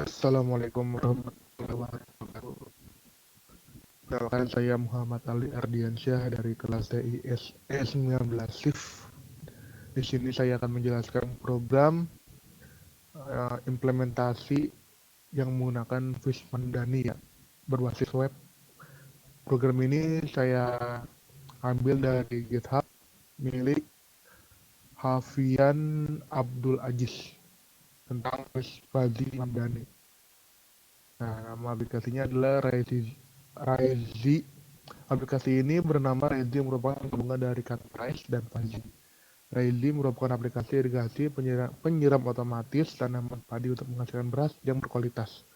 Assalamualaikum warahmatullahi wabarakatuh. Perkenalkan saya Muhammad Ali Ardiansyah dari kelas TIS E19 SIF. Di sini saya akan menjelaskan program implementasi yang menggunakan Vismandani ya, berbasis web. Program ini saya ambil dari GitHub milik Hafian Abdul Aziz tentang Vismandani. Nah, nama aplikasinya adalah Raizi. Aplikasi ini bernama Raizi yang merupakan gabungan dari kata Rais dan Fazi. Raizi merupakan aplikasi irigasi penyiram otomatis tanaman padi untuk menghasilkan beras yang berkualitas.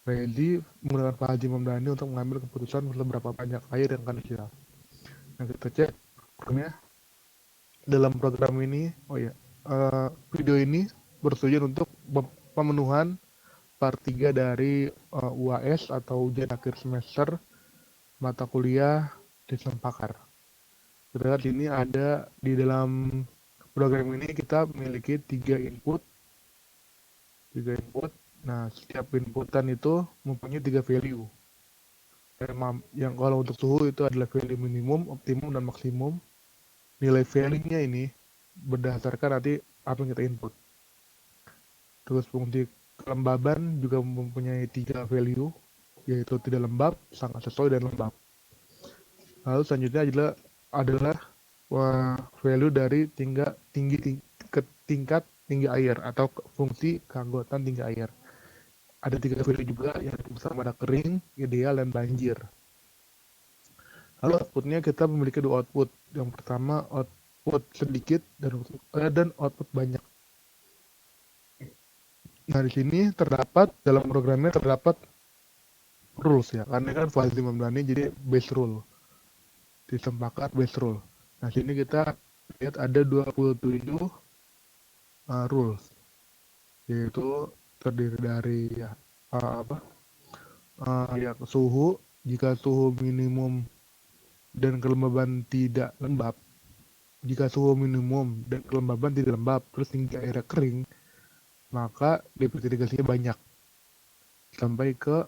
Raizi menggunakan Fazi Mamdani untuk mengambil keputusan seberapa banyak air yang akan disiram. Nah, kita cek programnya. Dalam program ini, video ini bertujuan untuk pemenuhan part 3 dari UAS atau ujian akhir semester mata kuliah sistem pakar. Kita lihat ini ada di dalam program ini kita memiliki 3 input. Nah, setiap inputan itu mempunyai 3 value. Yang kalau untuk suhu itu adalah value minimum, optimum, dan maksimum. Nilai value-nya ini berdasarkan nanti apa yang kita input. Terus fungsi kelembaban juga mempunyai 3 value, yaitu tidak lembab, sangat sesuai, dan lembab. Lalu selanjutnya adalah value dari tingkat tinggi air atau fungsi keanggotaan tinggi air. Ada 3 value juga yang bersama, ada kering, ideal, dan banjir. Lalu outputnya kita memiliki 2 output. Yang pertama output sedikit dan output banyak. Nah, di sini dalam programnya terdapat rules ya, karena kan Fazi Mamdani jadi base rule. Sistem pakar base rule. Nah, sini kita lihat ada 27 rules, yaitu terdiri dari suhu. Jika suhu minimum dan kelembaban tidak lembab, jika suhu minimum dan kelembaban tidak lembab, terus tinggi airnya kering, maka debit irigasinya banyak. Sampai ke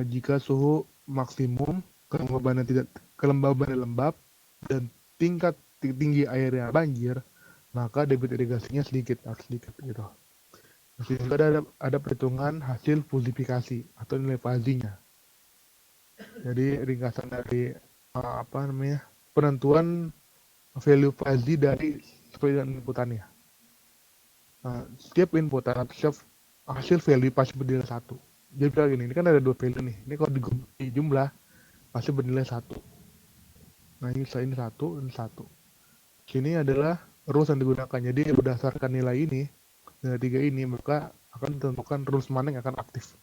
jika suhu maksimum, kelembaban lembab, dan tingkat tinggi airnya banjir, maka debit irigasinya sedikit gitu. Sehingga ada perhitungan hasil fusifikasi atau nilai fazinya. Jadi ringkasan dari penentuan value fazi dari sesuai inputannya. Setiap inputan atau setiap hasil value pasti bernilai 1. Jadi begini, ini kan ada 2 value nih. Ini kalau dijumlah pasti bernilai 1. Nah, ini 1, ini 1. Sini adalah rules yang digunakan. Jadi berdasarkan nilai ini, nilai 3 ini, maka akan ditentukan rules mana yang akan aktif.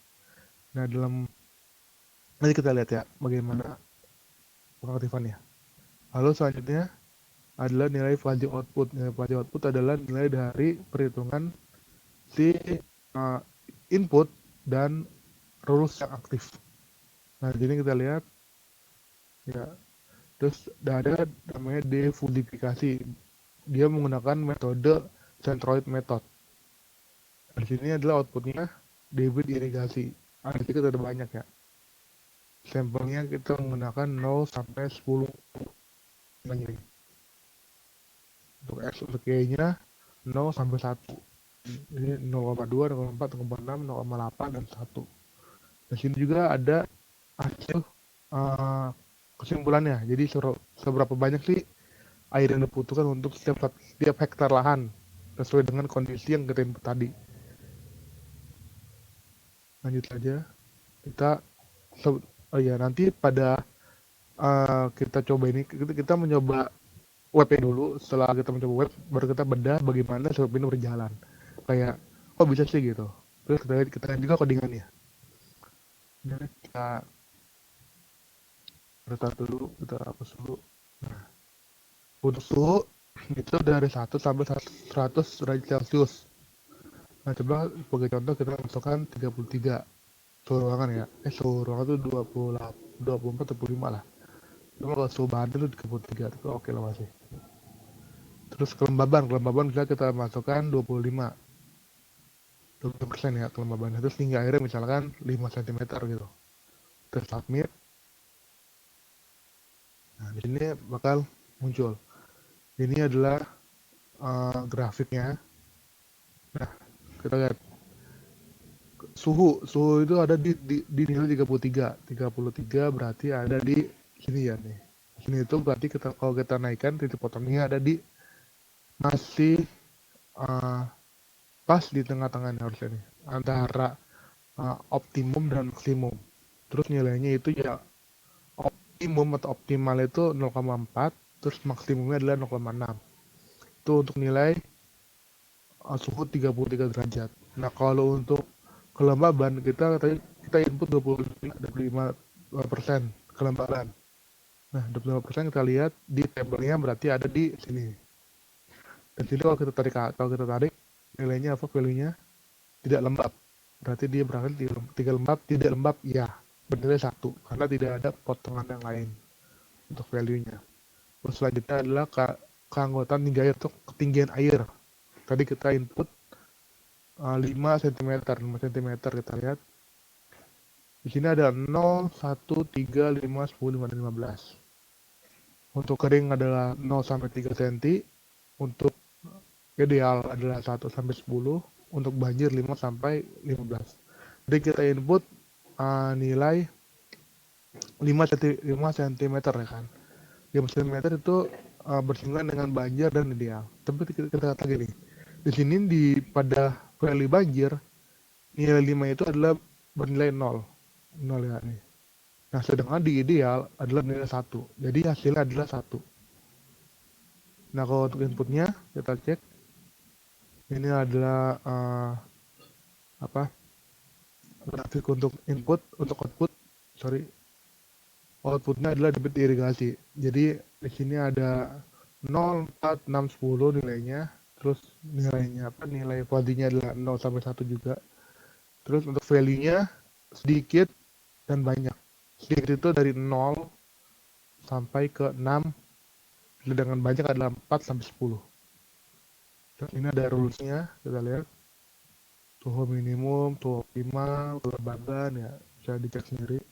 Nah, nanti kita lihat ya bagaimana pengaktifannya. Lalu selanjutnya adalah nilai fuzzy output. Nilai fuzzy output adalah nilai dari perhitungan si input dan rules yang aktif. Nah, jadi kita lihat ya. Terus ada namanya defusifikasi. Dia menggunakan metode centroid method. Di sini adalah outputnya debit irigasi. Kita ada banyak ya. Sampelnya kita menggunakan 0 sampai 10. Untuk X untuk Y-nya 0 sampai 1. Ini 0,2, 0,4, 0,6, 0,8, dan 1. Di sini juga ada hasil kesimpulannya. Jadi seberapa banyak sih air yang dibutuhkan untuk setiap hektar lahan sesuai dengan kondisi yang kita input tadi. Lanjut saja. Nanti pada kita coba ini, kita mencoba webnya dulu. Setelah kita mencoba web, baru kita bedah bagaimana web ini berjalan. Kayak, bisa sih gitu. Terus kita lihat juga codingannya. Jadi kita restart dulu, kita hapus dulu. Nah, untuk suhu itu dari 1 sampai 100 derajat Celcius. Nah, coba sebagai contoh kita masukkan 33 suhu ruangan ya. Suhu ruangan itu 24, 25 lah. Cuma kalau suhu badan itu 33, itu oke lah masih. Terus kelembaban bisa kita masukkan 25. 20% ya kelembabannya. Terus tinggi airnya misalkan 5 cm gitu. Terus submit. Nah, di sini bakal muncul. Ini adalah grafiknya. Nah, kita lihat suhu itu ada di nilai 33. 33 berarti ada di sini ya nih. Sini itu berarti kalau kita naikkan titik potongnya ada di masih pas di tengah-tengah harusnya nih antara optimum dan maksimum. Terus nilainya itu ya optimum atau optimal itu 0,4, terus maksimumnya adalah 0,6. Itu untuk nilai suhu 33 derajat. Nah, kalau untuk kelembaban kita input 25% kelembaban. Nah, 25% kita lihat di tabelnya berarti ada di sini. Dan sini kalau kita tarik nilainya apa, value-nya tidak lembab. Berarti dia berangkat di 3 lembab, tidak lembab ya bernilai 1 karena tidak ada potongan yang lain untuk value-nya. Terus selanjutnya adalah keanggotaan tinggi air atau ketinggian air. Tadi kita input 5 cm, 5 cm kita lihat. Di sini ada 0, 1, 3, 5, 10, 5, dan 15. Untuk kering adalah 0 sampai 3 cm. Untuk ideal adalah 1 sampai 10. Untuk banjir 5 sampai 15. Jadi kita input nilai 5 cm ya kan. 5 cm itu bersinggungan dengan banjir dan ideal. Tapi kita kata gini, di sini pada value banjir nilai 5 itu adalah bernilai 0 ya nih. Nah, sedangkan di ideal adalah nilai 1. Jadi hasilnya adalah 1. Nah, kalau untuk inputnya kita cek. Ini adalah grafik untuk input, untuk output. Outputnya adalah debit irigasi. Jadi di sini ada 0, 4, 6, 10 nilainya. Terus nilainya nilai value-nya adalah 0 sampai 1 juga. Terus untuk value-nya sedikit dan banyak. Sedikit itu dari 0 sampai ke 6. Sedangkan banyak adalah 4 sampai 10. Terus ini ada rules-nya, kita lihat. Suhu minimum, suhu optimal, kelembaban ya bisa dicek sendiri.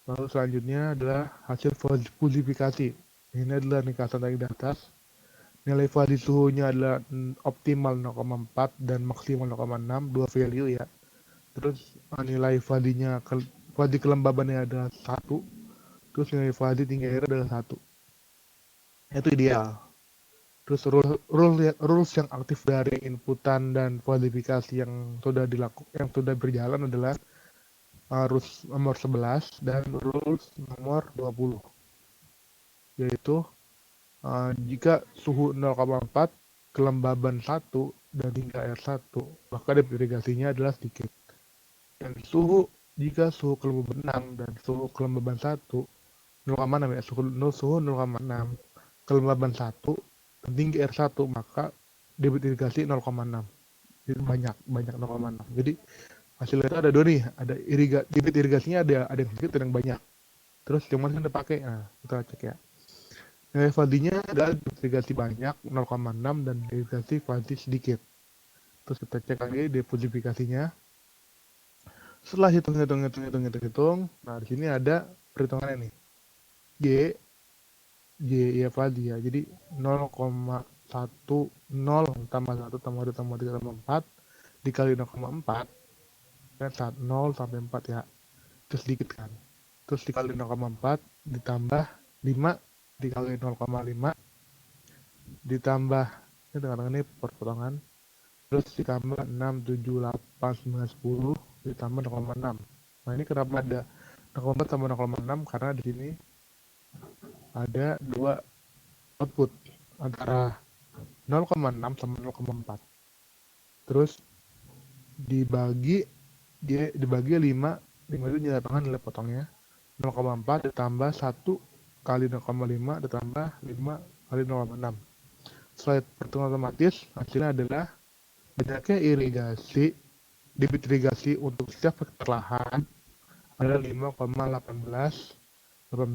Lalu selanjutnya adalah hasil fusifikasi. Ini adalah ringkasan tadi di atas. Nilai value suhunya adalah optimal 0,4 dan maksimal 0,6, dua value ya. Terus nilai value-nya, value kelembabannya adalah 1. Terus nilai value tinggi air adalah 1. Itu ideal. Terus rules yang aktif dari inputan dan kualifikasi yang sudah berjalan adalah rules nomor 11 dan rules nomor 20. Yaitu jika suhu 0,4, kelembaban 1 dan tinggi air 1, maka debit irigasinya adalah sedikit. Dan jika suhu kelembaban 6 dan suhu kelembaban 1 0,6 ya, suhu 0,6, kelembaban 1 dan tinggi air 1, maka debit irigasi 0,6. Jadi banyak 0,6. Jadi hasilnya itu ada dua nih, ada debit irigasinya ada yang sedikit dan yang banyak. Terus yang mana yang dipakai? Nah, kita cek ya. Nilai value-nya adalah debit irigasi banyak 0,6 dan irigasi value sedikit. Terus kita cek lagi deposifikasinya. Setelah hitung. Nah, di sini ada perhitungannya nih. Y ya value ya. Jadi 0,10 tambah 1 tambah 2 tambah 3 tambah 4 dikali 0,4 kan 0 sampai 4 ya. Terus sedikit kan. Terus dikali 0,4 ditambah 5 dikali 0,5 ditambah ini tengah-tengah ini perpotongan. Terus ditambah 6, 7, 8, 9, 10 ditambah 0,6. Nah, ini kenapa ada 0,4 tambah 0,6 karena di sini ada dua output antara 0,6 sama 0,4. Terus dibagi 5 itu nyatakan nilai potongnya 0,4 ditambah 1 kali 0,5 ditambah 5 kali 0,6. Setelah perhitungan otomatis hasilnya adalah banyaknya debit irigasi untuk setiap hektar lahan adalah 5,18 2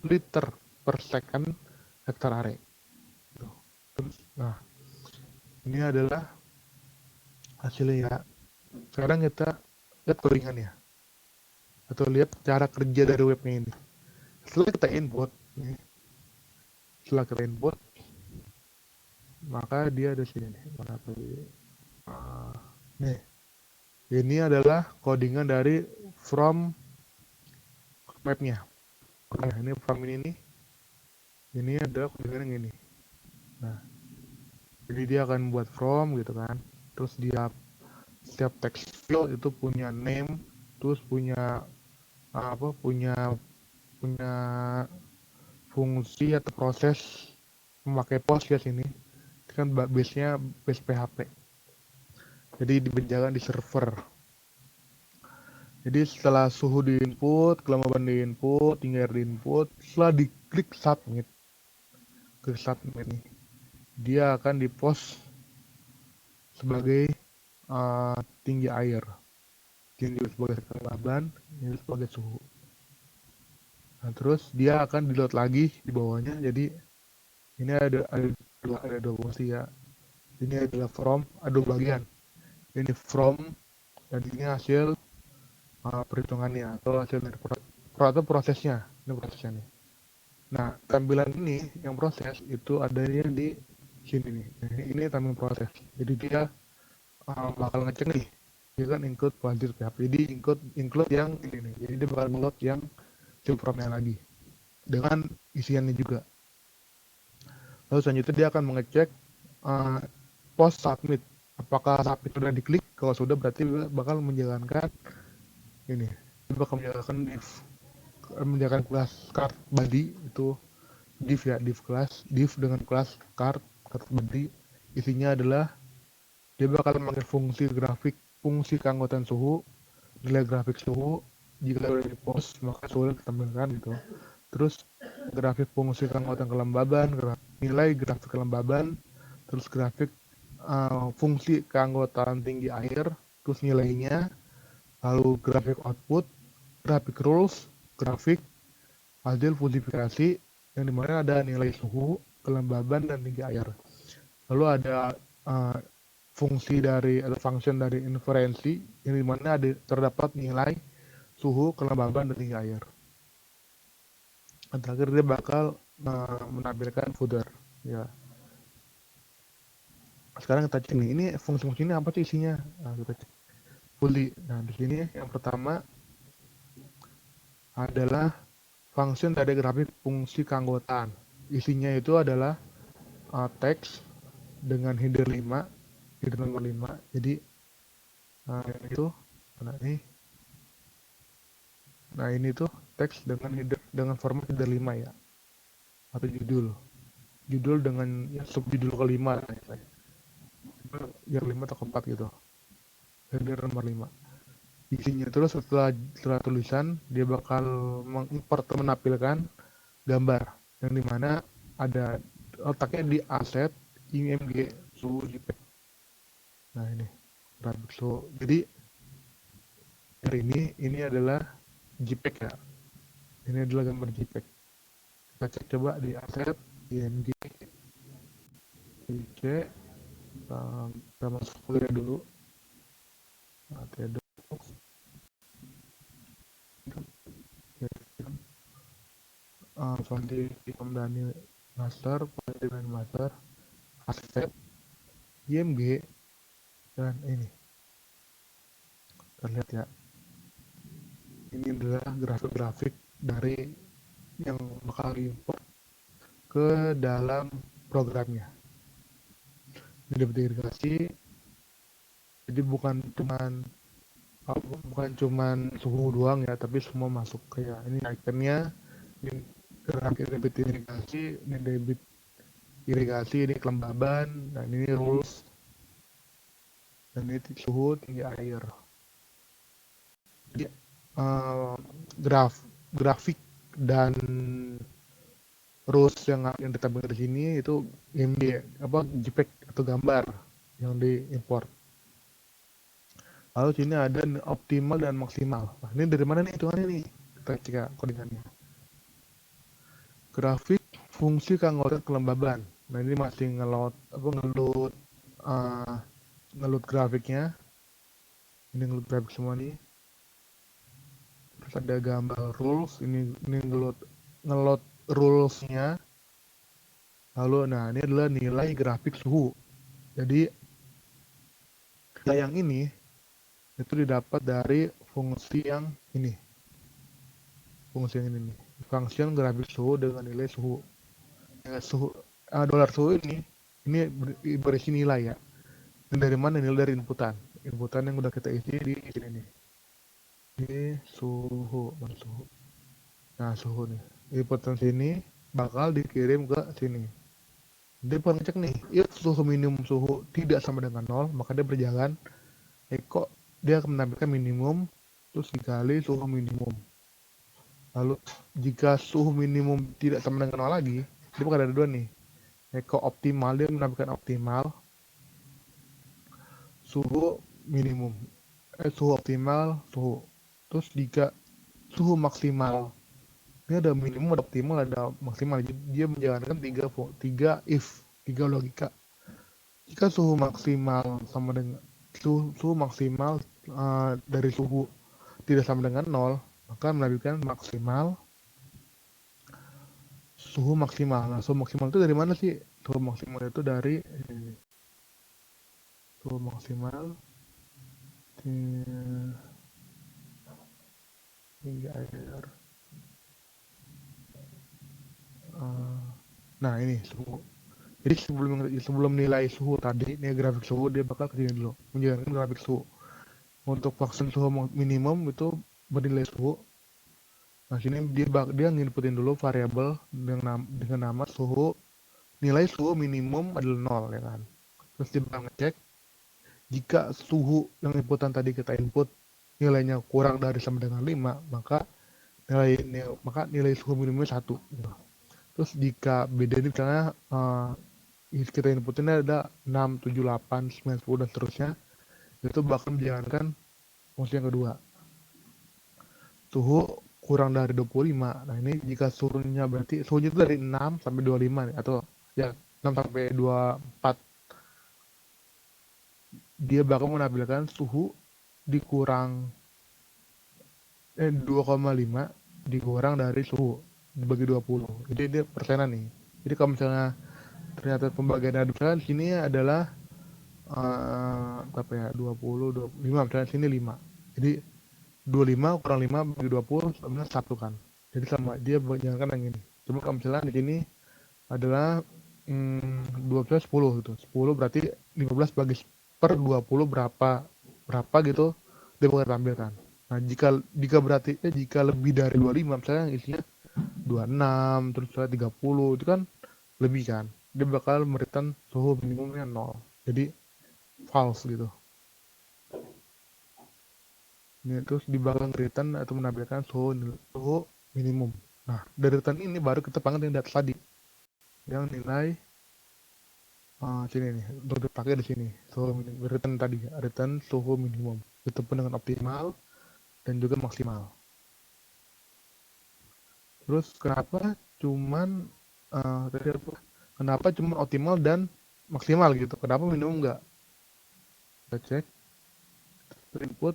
liter per second hektar are. Nah, Ini adalah hasilnya ya. Sekarang kita lihat codingannya atau lihat cara kerja dari webnya ini. Setelah kita input, maka dia ada sini nih. Mana tadi? Nih, ini adalah codingan dari from mapnya. Nah, ini from ini adalah codingan yang ini. Nah, jadi dia akan buat from gitu kan. Terus dia setiap text field itu punya name, terus punya punya fungsi atau proses memakai Postgres ini. Itu kan base-nya base PHP. Jadi dibenjakan di server. Jadi setelah suhu di input, kelembaban di input, tinggal di input, setelah diklik submit, nih, dia akan dipost sebagai tinggi air, tinggi sebagai kelembaban, ini sebagai suhu. Nah, terus dia akan di load lagi di bawahnya. Jadi ini ada dua fungsi ya. Ini adalah from, ada dua bagian. Ini from dan ini hasil perhitungannya atau hasil dari atau prosesnya. Ini prosesnya nih. Nah, tampilan ini yang proses itu adanya di sini nih. Ini tampilan proses. Jadi dia bakal ngecek nih. Dia kan include wajib PHP. Jadi include yang ini nih. Jadi dia bakal load yang from-nya lagi dengan isiannya juga. Lalu selanjutnya dia akan mengecek post submit. Apakah submit sudah diklik? Kalau sudah berarti bakal menjalankan ini. Dia bakal menjalankan kelas card body itu div ya, div dengan kelas card body. Isinya adalah dia bakal memakai fungsi grafik, fungsi keanggotaan suhu, nilai grafik suhu. Jika sudah di post maka sudah ditampilkan gitu. Terus grafik fungsi keanggotaan kelembaban, nilai grafik kelembaban, terus grafik fungsi keanggotaan tinggi air, terus nilainya, lalu grafik output, grafik rules, grafik hasil fungsifikasi yang dimana ada nilai suhu, kelembaban, dan tinggi air. Lalu ada fungsi dari atau function dari inferensi yang dimana terdapat nilai suhu, kelembaban, dan tinggi air. Dan terakhir dia bakal menampilkan footer ya. Sekarang kita cek nih, ini fungsi-fungsi ini apa sih isinya? Nah, kita cek fully. Nah, di sini yang pertama adalah function dari grafik fungsi keanggotaan. Isinya itu adalah teks dengan header 5, header nomor 5. Jadi itu ini tuh teks dengan format header 5 ya. Atau judul dengan ya, subjudul kelima yang 5 atau keempat gitu, header nomor 5. Isinya terus setelah tulisan dia bakal mengimport atau menampilkan gambar yang dimana ada letaknya di aset img suhu JPEG. Nah ini grafik suhu. Jadi hari ini adalah JPEG ya. Ini adalah gambar JPEG. Kita cek coba di aset img IC. Kita masuk kuliah dulu. Fanti Dani Master, aset IMG, dan ini terlihat ya. Ini adalah grafik-grafik dari yang bakal diimport ke dalam programnya. Ini dapat irigasi. Jadi bukan cuman suhu doang ya, tapi semua masuk kayak ini ikonnya, ini debit irigasi, ini debit irigasi, ini kelembaban, dan ini rules, dan ini suhu tinggi air. Jadi grafik dan rules yang ditampilkan di sini itu JPEG atau gambar yang diimport. Lalu sini ada optimal dan maksimal. Nah, ini dari mana nih hitungannya nih? Kita cek codingannya. Grafik fungsi keanggotaan kelembaban. Nah, ini masih ngeload uh, ngeload grafiknya. Ini ngeload grafik semua nih. Terus ada gambar rules, ini ngeload rulesnya. Lalu nah ini adalah nilai grafik suhu. Jadi yang ini itu didapat dari fungsi yang ini. Fungsi yang ini nih. Function grafik suhu dengan nilai suhu. Ya, dolar suhu ini berisi nilai ya. Dan dari mana? Nilai dari inputan. Inputan yang udah kita isi di sini nih. Ini suhu, mana suhu? Nah, suhu nih. Inputan sini bakal dikirim ke sini. Dia bakal ngecek nih, if suhu minimum suhu tidak sama dengan 0, maka dia berjalan echo, dia akan menampilkan minimum terus dikali suhu minimum. Lalu jika suhu minimum tidak sama dengan 0 lagi, dia bakal ada dua nih. Echo optimal, dia menampilkan optimal suhu minimum. Suhu optimal, suhu. Terus jika suhu maksimal, ini ada minimum, ada optimal, ada maksimal. Dia menjalankan tiga logika. Jika suhu maksimal sama dengan suhu maksimal dari suhu tidak sama dengan 0, maka menampilkan maksimal suhu maksimal. Nah, suhu maksimal itu dari mana sih? Suhu maksimal itu dari suhu maksimal hingga air. Nah, ini suhu. Jadi sebelum nilai suhu tadi, nilai grafik suhu dia bakal ke sini dulu, menjalankan grafik suhu. Untuk vaksin suhu minimum itu bernilai suhu. Nah, sini dia nginputin dulu variabel dengan nama suhu, nilai suhu minimum adalah 0 ya kan. Terus dia bakal ngecek jika suhu yang inputan tadi kita input nilainya kurang dari sama dengan 5, maka nilai suhu minimumnya 1 gitu. Terus jika beda ini misalnya kita inputinnya ada 6, 7, 8, 9, 10 dan seterusnya, itu bakal menjalankan fungsi yang kedua. Suhu kurang dari 25. Nah, ini jika suhunya berarti suhunya itu dari 6 sampai 25 nih, atau ya 6 sampai 24. Dia bakal menampilkan suhu dikurang 2,5 dikurang dari suhu dibagi 20. Jadi dia persenan nih. Jadi kalau misalnya ternyata pembagian misalnya di sini adalah berapa ya, 20, 25, misalnya sini 5. Jadi 25 kurang 5 bagi 20 sebenarnya 1 kan. Jadi sama dia menjalankan yang ini. Cuma kalau misalnya di sini adalah 12 10 gitu. 10 berarti 15 bagi per 20 berapa gitu dia bakal tampilkan. Nah, jika berarti jika lebih dari 25 misalnya isinya 26 terus 30 itu kan lebih kan. Dia bakal memberikan suhu minimumnya 0. Jadi false gitu. Ini terus di belakang return atau menampilkan suhu minimum. Nah, dari return ini baru kita panggil yang data tadi. Yang nilai sini nih, untuk dipakai di sini. Suhu minimum, return tadi, return suhu minimum. Itu pun dengan optimal dan juga maksimal. Terus kenapa cuman kenapa cuman optimal dan maksimal gitu? Kenapa minimum enggak? Kita cek input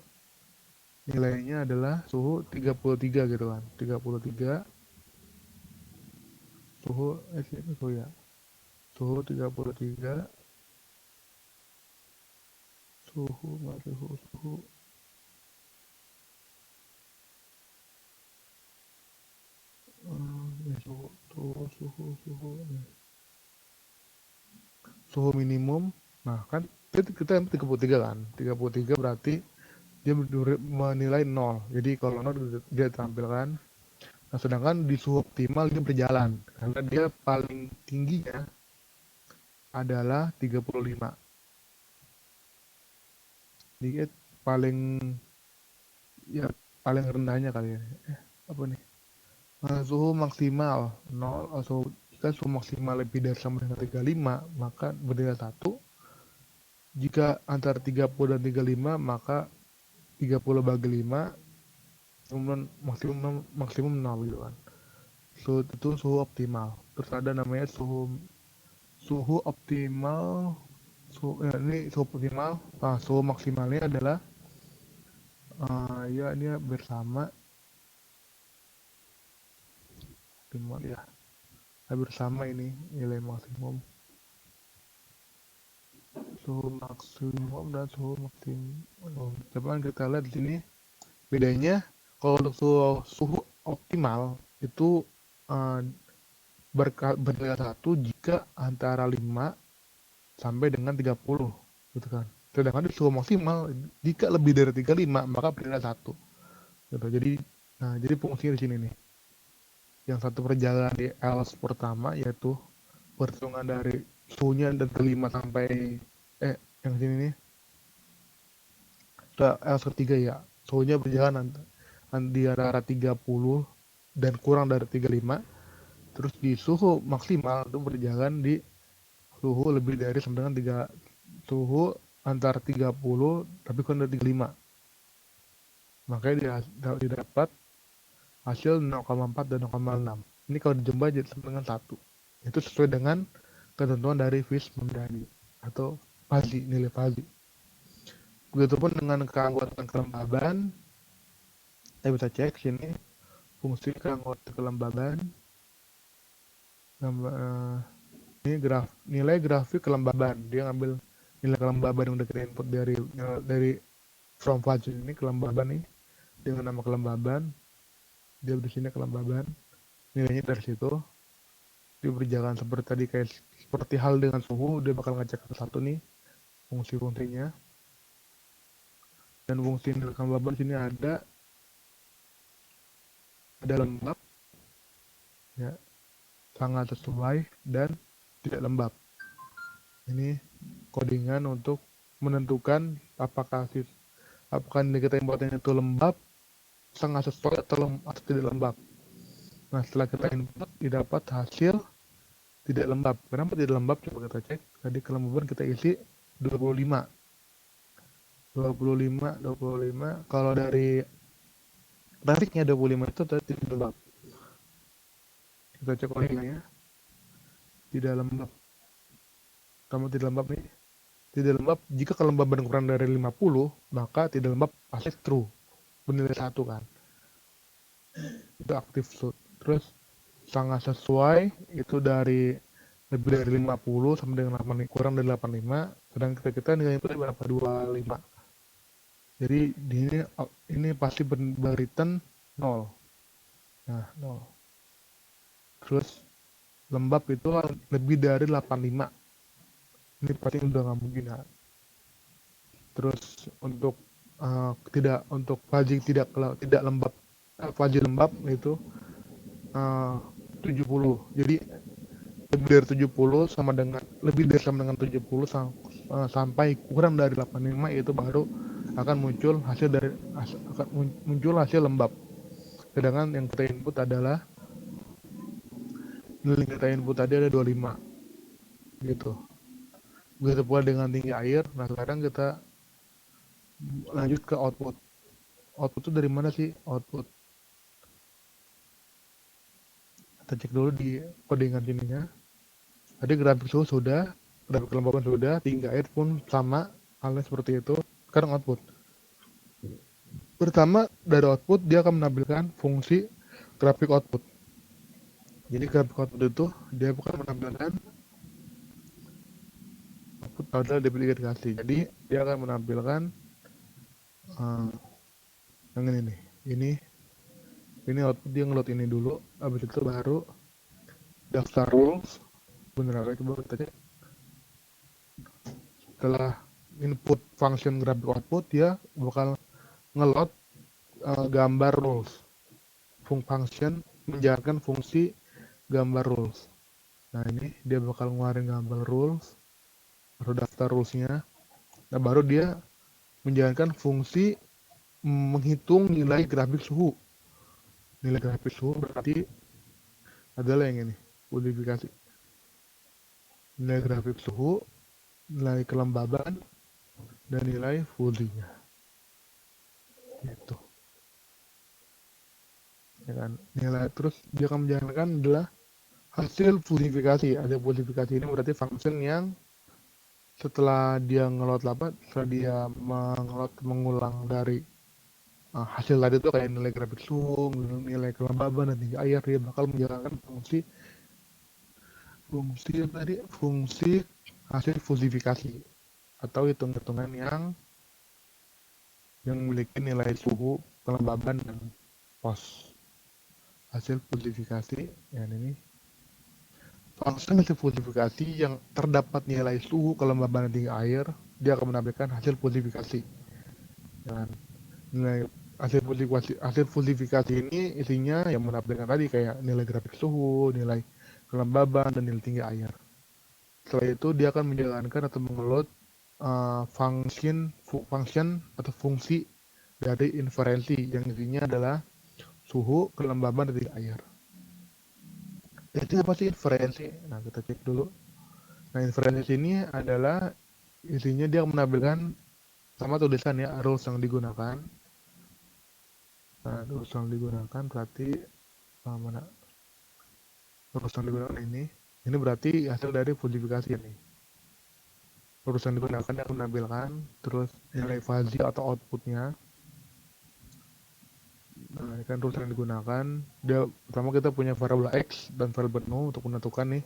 nilainya adalah suhu 33 gitu kan. 33 suhu suhu ya. Suhu 33 suhu suhu minimum. Nah, kan kita 33 kan. 33 berarti dia menilai 0. Jadi kalau 0 dia tampilkan. Nah, sedangkan di suhu optimal dia berjalan karena dia paling tingginya adalah 35. Jadi paling rendahnya kali ya. Apa nih? Suhu maksimal 0 atau jika suhu maksimal lebih dari sama dengan 35 maka bernilai 1. Jika antara 30 dan 35 maka 30 bagi 5 maksimum 0 gitu kan. Itu suhu optimal. Terus ada namanya suhu optimal ini suhu optimal. Suhu maksimalnya adalah ya ini bersama optimal ya. Bersama ini nilai maksimum. Suhu maksimum dan suhu maksimum. Coba kita lihat di sini bedanya. Kalau untuk suhu optimal itu bernilai 1 jika antara 5 sampai dengan 30 gitu kan. Sedangkan di suhu maksimal jika lebih dari 35 maka bernilai 1 gitu. Jadi fungsinya di sini nih. Yang satu perjalanan di L pertama yaitu perhitungan dari suhunya dan 5 sampai yang sini nih ke L ketiga ya. Suhunya berjalan di antara 30 dan kurang dari 35. Terus di suhu maksimal itu berjalan di suhu lebih dari sama dengan suhu antara 30 tapi kurang dari 35. Makanya didapat hasil 0,4 dan 0,6. Ini kalau dijumlah jadi sama dengan 1. Itu sesuai dengan ketentuan dari Fishman-Dani atau Fuzzy, nilai Fuzzy. Begitupun dengan keanggotaan kelembaban. Kita bisa cek sini fungsi keanggotaan kelembaban. Ini nilai grafik kelembaban. Dia ngambil nilai kelembaban yang udah kita input dari from Fuzzy ini kelembaban nih dengan nama kelembaban. Dia di sini kelembaban. Nilainya dari situ. Dia berjalan seperti tadi seperti hal dengan suhu, dia bakal ngecek satu nih fungsi-fungsinya. Dan fungsi nilai kelembaban sini ada lembab, ya, sangat sesuai dan tidak lembab. Ini codingan untuk menentukan apakah nilai kita inputnya itu lembab, sangat sesuai atau tidak lembab. Nah, setelah kita input didapat hasil tidak lembab. Kenapa tidak lembab? Coba kita cek. Tadi kelembaban kita isi 25. Kalau dari grafiknya 25 itu tidak lembab. Kita cek codingannya. Tidak lembab. Kamu tidak lembab nih. Tidak lembab. Jika kelembaban kurang dari 50, maka tidak lembab pasti true. Bernilai 1 kan. Itu aktif load. Terus sangat sesuai itu dari lebih dari 50 sampai dengan 8, kurang dari 85, sedangkan kita nilainya itu berapa? 25. Jadi ini pasti beritan 0. Nah, 0. Terus lembab itu lebih dari 85. Ini pasti udah nggak mungkin ya. Terus untuk fuzzy tidak lembab, fuzzy lembab itu 70. Jadi lebih dari 70 lebih dari 70 sampai kurang dari 85 itu baru akan muncul hasil lembab. Sedangkan yang kita input adalah nilai kita input tadi ada 25 gitu. Begitu pula dengan tinggi air. Nah, sekarang kita lanjut ke output. Output itu dari mana sih output? Kita cek dulu di codingan sininya. Tadi grafik suhu sudah, grafik kelembaban sudah, tinggi air pun sama, halnya seperti itu. Sekarang output. Pertama dari output dia akan menampilkan fungsi grafik output. Jadi grafik output itu dia akan menampilkan output pada debit irigasi. Jadi dia akan menampilkan yang ini nih. Ini output dia ngeload ini dulu, habis itu baru daftar rules. Bener coba kita cek. Setelah input function graphic output dia bakal ngeload gambar rules. Function menjalankan fungsi gambar rules. Nah, ini dia bakal ngeluarin gambar rules, baru daftar rulesnya. Nah, baru dia menjalankan fungsi menghitung nilai grafik suhu. Nilai grafik suhu berarti adalah yang ini, kodifikasi. Nilai grafik suhu, nilai kelembaban, dan nilai Fuzzy-nya. Gitu. Ya kan? Nilai terus dia akan menjalankan adalah hasil fusifikasi. Ada fusifikasi ini berarti function yang setelah dia setelah dia mengulang dari hasil tadi tuh kayak nilai grafik zoom, nilai kelembaban dan tinggi air, dia bakal menjalankan fungsi fungsi tadi fungsi hasil fusifikasi atau hitung-hitungan yang memiliki nilai suhu, kelembaban dan pos. Hasil fusifikasi ya ini fungsi hasil fusifikasi yang terdapat nilai suhu, kelembaban dan tinggi air, dia akan menampilkan hasil fusifikasi. Dan nilai hasil fusifikasi ini isinya yang menampilkan tadi kayak nilai grafik suhu, nilai kelembaban dan nilai tinggi air. Setelah itu dia akan menjalankan atau mengeload function atau fungsi dari inferensi yang isinya adalah suhu, kelembaban, dan tinggi air. Itu apa sih inferensi? Nah, kita cek dulu. Nah, inferensi ini adalah isinya dia menampilkan sama tulisan ya, rules yang digunakan. Nah, rules yang digunakan berarti mana? Rules yang digunakan ini berarti hasil dari fusifikasi ini. Rules yang digunakan yang menampilkan terus nilai fuzzy atau outputnya. Nah, ini kan rules yang digunakan. Pertama kita punya variabel x dan variabel no untuk menentukan nih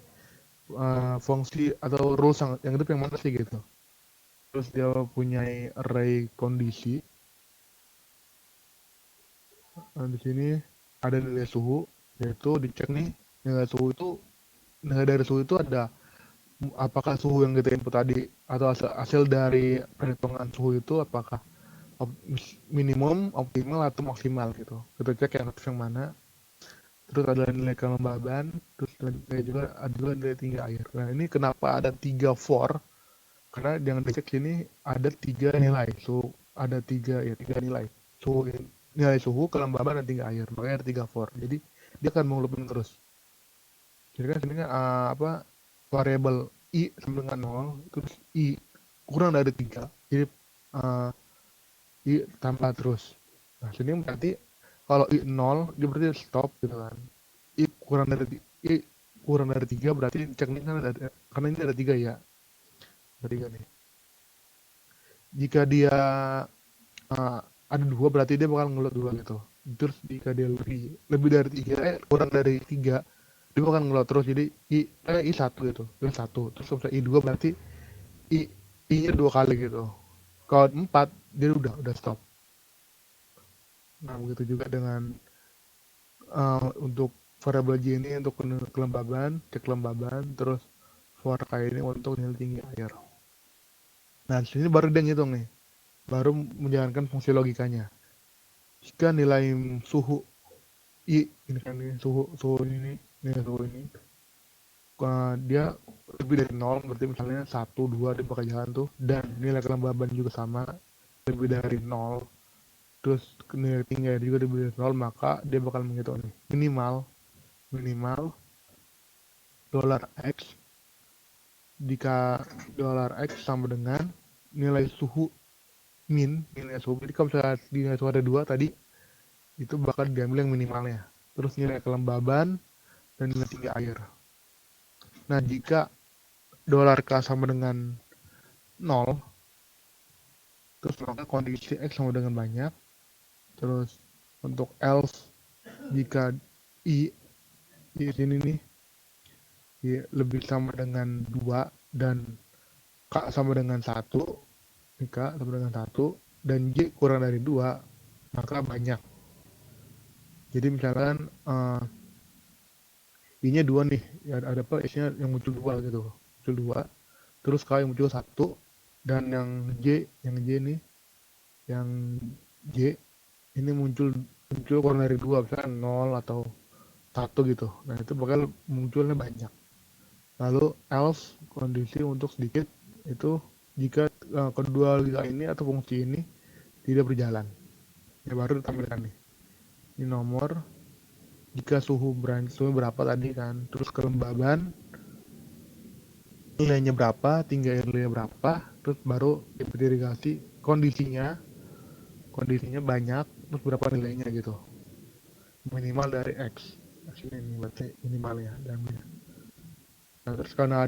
fungsi atau rules yang itu yang mana sih gitu. Terus dia punya array kondisi. Nah, di sini ada nilai suhu, yaitu dicek nih nilai dari suhu itu ada apakah suhu yang kita input tadi atau hasil dari perhitungan suhu itu apakah minimum, optimal atau maksimal gitu. Kita cek yang mana. Terus ada nilai kelembaban, terus ada juga nilai tinggi air. Nah ini kenapa ada 3 for? Karena yang dicek sini ada 3 nilai, ada tiga nilai. Nilai suhu, kelembaban dan tinggi air. Makanya ada 3 for. Jadi dia akan mengulupin terus. Jadi kan sini variabel i sama dengan 0, terus i kurang dari 3. Jadi i tambah terus. Nah sini berarti kalau i 0 dia berarti stop gitu kan. I kurang dari 3 berarti cek ini kan karena ini ada 3 ya. Ada 3 nih. Jika dia ada 2 berarti dia bakal ngeload 2 gitu. Terus jika dia lebih dari 3 kurang dari 3 dia bakal ngeload terus, jadi i 1 gitu. I 1. Terus kalau i 2 berarti i-nya 2 kali gitu. Kalau 4 dia udah stop. Nah, begitu juga dengan untuk variabel J ini untuk kelembaban, cek kelembaban, terus for K ini untuk nilai tinggi air. Nah, di sini baru dia ngitung nih. Baru menjalankan fungsi logikanya. Jika nilai suhu I, ini kan suhu ini, nilai suhu ini, dia lebih dari 0, berarti misalnya 1, 2, dia bakal jalan tuh. Dan nilai kelembaban juga sama, lebih dari 0. Terus nilai tinggi air juga lebih dari 0, maka dia bakal menghitung nih. Minimal $x jika $x sama dengan nilai suhu nilai suhu. Jadi kalau misalnya nilai suhu ada 2 tadi, itu bakal diambil yang minimalnya. Terus nilai kelembaban dan nilai tinggi air. Nah, jika $k sama dengan 0, terus maka kondisi x sama dengan banyak. Terus untuk else jika i di sini nih lebih sama dengan 2 dan k sama dengan 1, k sama dengan 1 dan j kurang dari 2, maka banyak. Jadi misalkan i-nya 2 nih, ya ada apa isinya yang muncul 2 gitu. Muncul 2. Terus k yang muncul 1 dan yang j nih yang j ini muncul kurang dari 2, misalkan 0 atau 1 gitu. Nah, itu bakal munculnya banyak. Lalu else kondisi untuk sedikit itu jika kedua liga ini atau fungsi ini tidak berjalan. Ya baru ditampilkan nih. Ini nomor jika suhu berapa tadi kan, terus kelembaban nilainya berapa, tinggi air nilainya berapa, terus baru diverifikasi kondisinya banyak, terus berapa nilainya gitu. Minimal dari X. Ini berarti minimalnya dan Nah, terus karena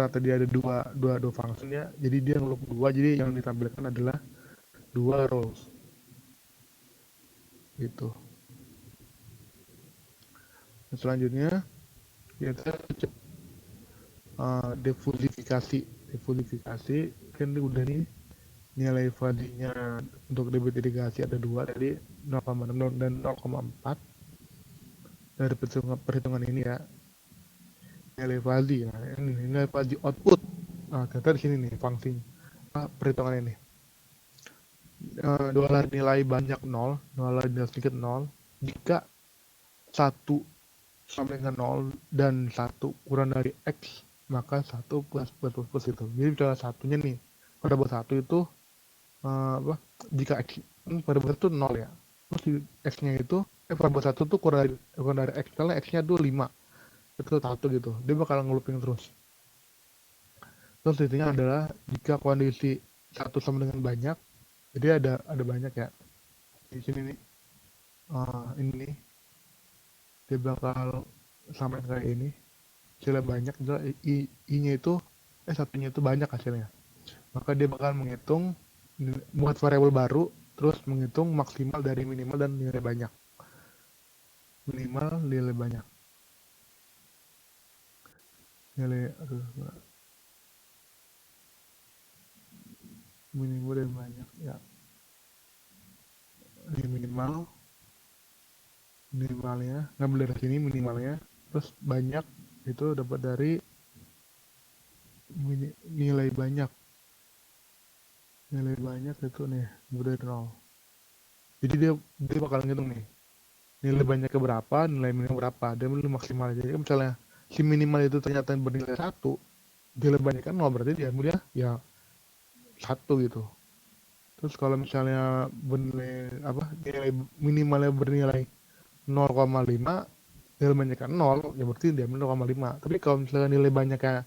tadi ada dua function ya, jadi dia ngeloop dua, jadi yang ditampilkan adalah dua rows gitu. Nah, selanjutnya kita cek defusifikasi. Defusifikasi kan udah nih nilai value-nya untuk debit irigasi ada dua tadi 0,6 dan 0,4 dari perhitungan ini ya. Nilai value, nah ini nilai value output. Nah, ternyata di sini nih fungsinya perhitungan ini. Dolar nilai banyak 0, dolar nilai sedikit 0. Jika satu sama dengan 0 dan satu kurang dari X, maka satu plus itu. Jadi misalnya satunya nih, pada buat satu itu apa? Jika X pada buat itu 0 ya. Terus X-nya itu pada buat satu tuh kurang dari X, misalnya X-nya tuh 5, itu satu gitu. Dia bakal ngelooping terus. Terus intinya adalah jika kondisi satu sama dengan banyak, jadi ada banyak ya di sini nih. Ini nih dia bakal samain kayak ini, hasilnya banyak, i-nya itu satunya itu banyak hasilnya, maka dia bakal menghitung buat variabel baru, terus menghitung maksimal dari minimal dan nilai banyak. Minimal nilai banyak, nilai minimal dan banyak ya. Ini minimalnya ngambil dari sini minimalnya, terus banyak itu dapat dari nilai banyak itu nih dari 0. Jadi dia bakal ngitung nih nilai banyaknya berapa, nilai minimal berapa, dan nilai maksimal. Jadi misalnya si minimal itu ternyata bernilai 1, nilai banyaknya 0, berarti diambilnya ya 1 gitu. Terus kalau misalnya nilai minimalnya bernilai 0,5, nilai banyaknya 0, ya berarti diambil 0,5. Tapi kalau misalnya nilai banyaknya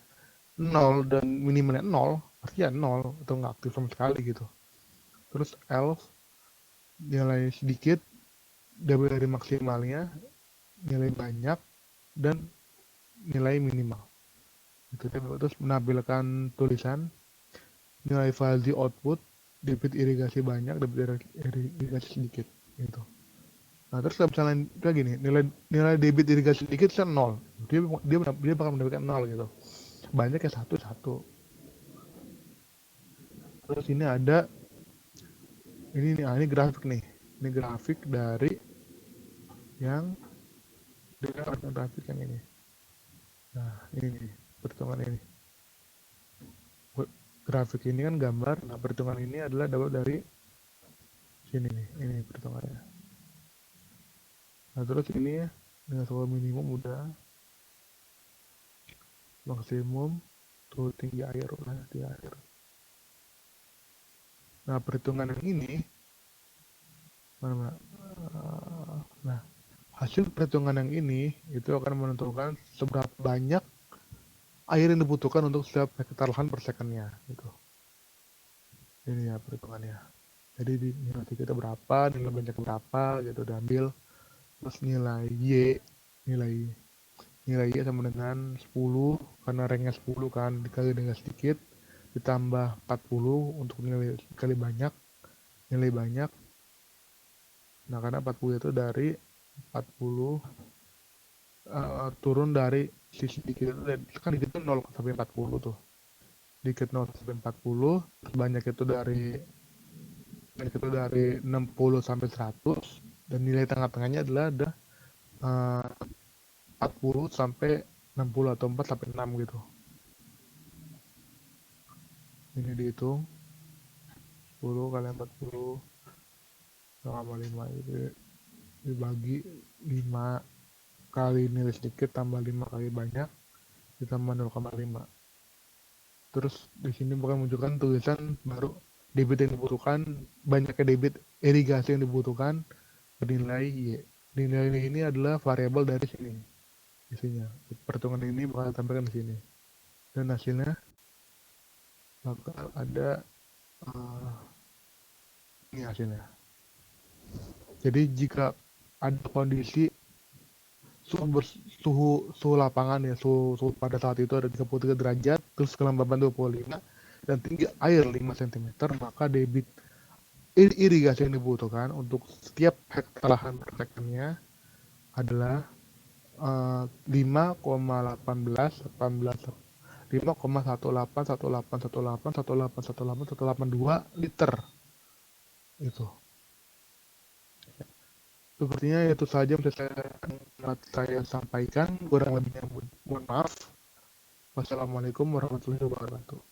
0 dan minimalnya 0, pasti ya 0 atau nggak aktif sama sekali gitu. Terus else nilai sedikit double dari maksimalnya, nilai banyak, dan nilai minimal. Itu terus menampilkan tulisan nilai value output, debit irigasi banyak, debit irigasi sedikit gitu. Nah, terus kalau misalnya kayak gini, nilai debit irigasi sedikit kan 0. Dia bakal mendapatkan 0 gitu. Banyak ya satu. Terus ini ada ini grafik nih. Ini grafik dari yang grafik yang ini. Nah, ini nih, perhitungan ini. Grafik ini kan gambar, nah perhitungan ini adalah dapat dari sini nih, ini perhitungannya. Nah, terus ini ya, dengan skala minimum udah, maksimum tuh tinggi air udah di air. Nah, perhitungan yang ini mana? Nah, hasil perhitungan yang ini itu akan menentukan seberapa banyak air yang dibutuhkan untuk setiap hektar lahan per secondnya gitu. Ini ya perhitungannya. Jadi nilai kita berapa, nilai banyak berapa gitu diambil, terus nilai Y sama dengan 10 karena ranknya 10 kan, dikali dengan sedikit ditambah 40 untuk nilai nilai banyak. Nah, karena 40 itu dari 40 turun dari sisi dikit itu kan dikit itu 0 sampai 40 tuh. Dikit 0 sampai 40, banyak itu dari 60 sampai 100, dan nilai tengah-tengahnya adalah ada 40 sampai 60 atau 4 sampai 6 gitu. Ini dihitung 10 kali 40 0,5 itu dibagi 5 kali nilai sedikit tambah 5 kali banyak ditambah 0,5. Terus di sini bukan menunjukkan tulisan baru debit yang dibutuhkan, banyaknya debit irigasi yang dibutuhkan bernilai Y. Nilai ini adalah variabel dari sini isinya. Perhitungan ini bakal tampilkan di sini. Dan hasilnya bakal ada ini hasilnya. Jadi jika ada kondisi suhu lapangan ya, suhu pada saat itu ada 33 derajat, terus kelembaban 25 dan tinggi air 5 cm, maka debit irigasi yang dibutuhkan untuk setiap hektar lahan persekannya adalah 5,18 liter itu. Sepertinya itu saja yang bisa saya sampaikan, kurang lebihnya mohon maaf. Wassalamualaikum warahmatullahi wabarakatuh.